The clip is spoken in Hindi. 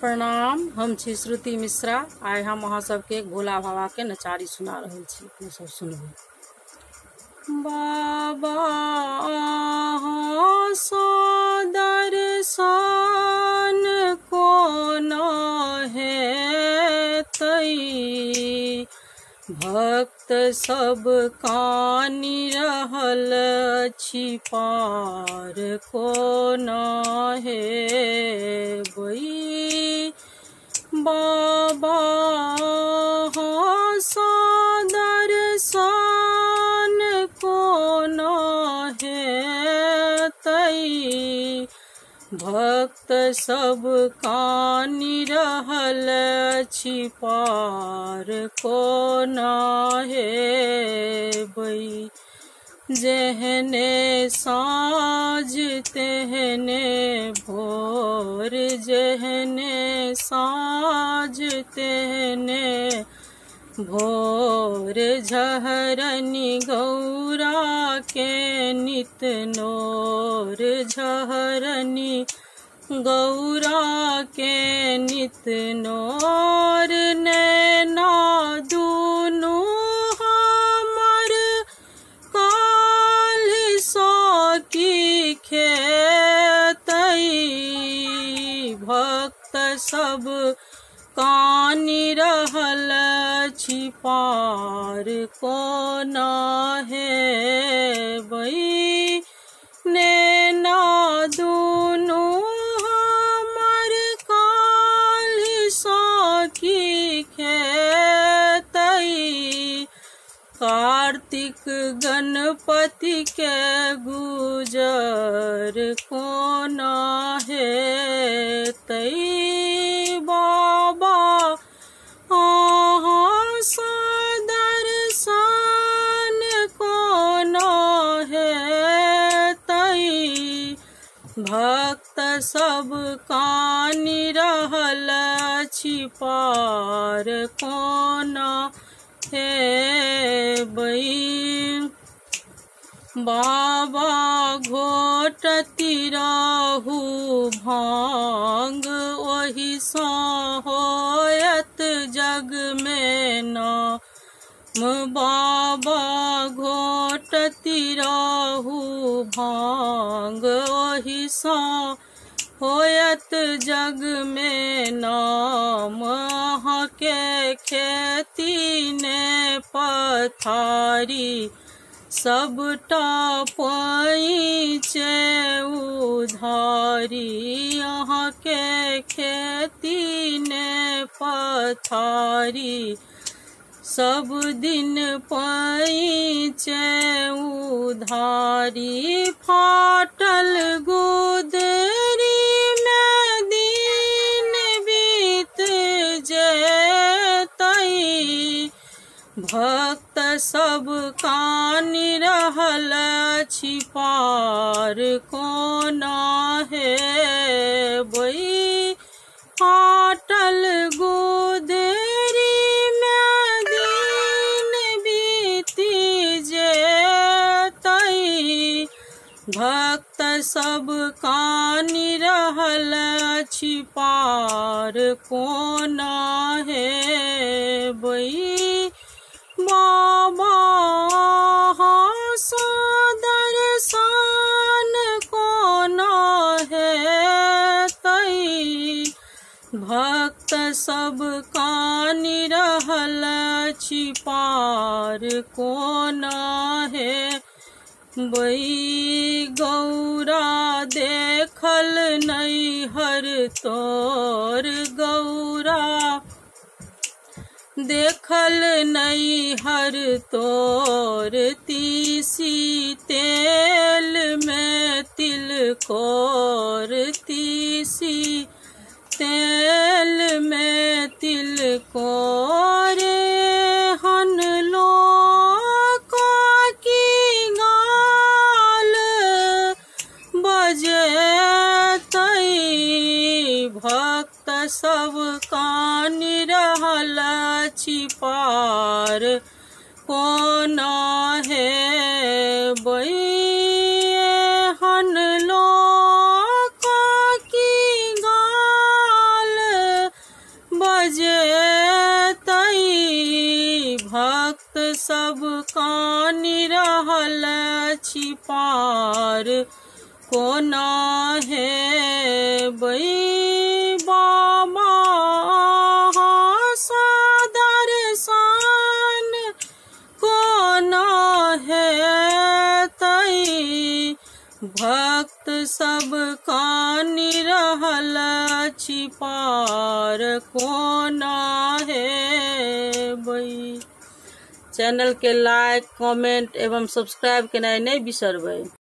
प्रणाम। हम छी श्रुति मिश्रा। आइ हम अहाँ सबके भोला बाबा के नचारी सुना रहल छी, अपने सब सुनबू। बाबा अहाँ सँ दर्शन कोना हेतै, भक्त सब कानि रहल छी पार कोना हेबै। बाबा अहाँ सँ दर्शन कोना हेतै, भक्त सब कानि रहल छी पार कोना हेबै। जेहने साँझ तेहने भोर, जेहने साँझ तेहने भोर, झहरनी गौरा के नित नोर, झहरनी गौरा के नित नोर। नैना दुनू हमर काल्हि सँ की खेतै, भक्त सब कानि रहल छी पार कोना हेबै। नैना दुनू हमर काल्हि सँ की खेतै, कार्तिक गणपति के गुजर कोना हेतै। बाबा अहाँ सँ दर्शन कोना हेतै, भक्त सब कानि रहल छी पार कोना हेबै। बाबा घोटति रहू भांग, ओहि सँ होयत जग में नाम। बाबा घोटति रहू भांग, ओहि सँ होयत जग में नाम। अहाँ के खेती ने पथारी, सबटा पैंचे उधारी। अहाँ के खेती ने पथारी, सब दिन पैंचे उधारी। फाटल गुदरी में दिन बीत जेतै, भक्त सब कानि रहल छी पार कोना हेबै। फाटल गुदरी में दिन बीति जेतै, भक्त सब कानि रहल छी पार कोना हेबै। बाबा अहाँ सँ दर्शन कोना हेतै, भक्त सब कानि रहल छी पार कोना हेबै। गौरा देखल नैहर तोर, गौरा देखल नैहर तोर, तीसी तेल में तिलकोर, तीसी तेल में तिलकोर। हन लोक की गाल बजेतै, भक्त सब कानि रहल छी पार कोना हेबै। हन लोक की गाल सब कानि रहल छी पार, कोना हेबै बाबा अहाँ सदर्शन, कोना हेतै भक्त सब कानि रहल छी पार, कोना हेबै। चैनल के लाइक, कमेंट एवं सब्सक्राइब केनाइ नहि बिसरबै।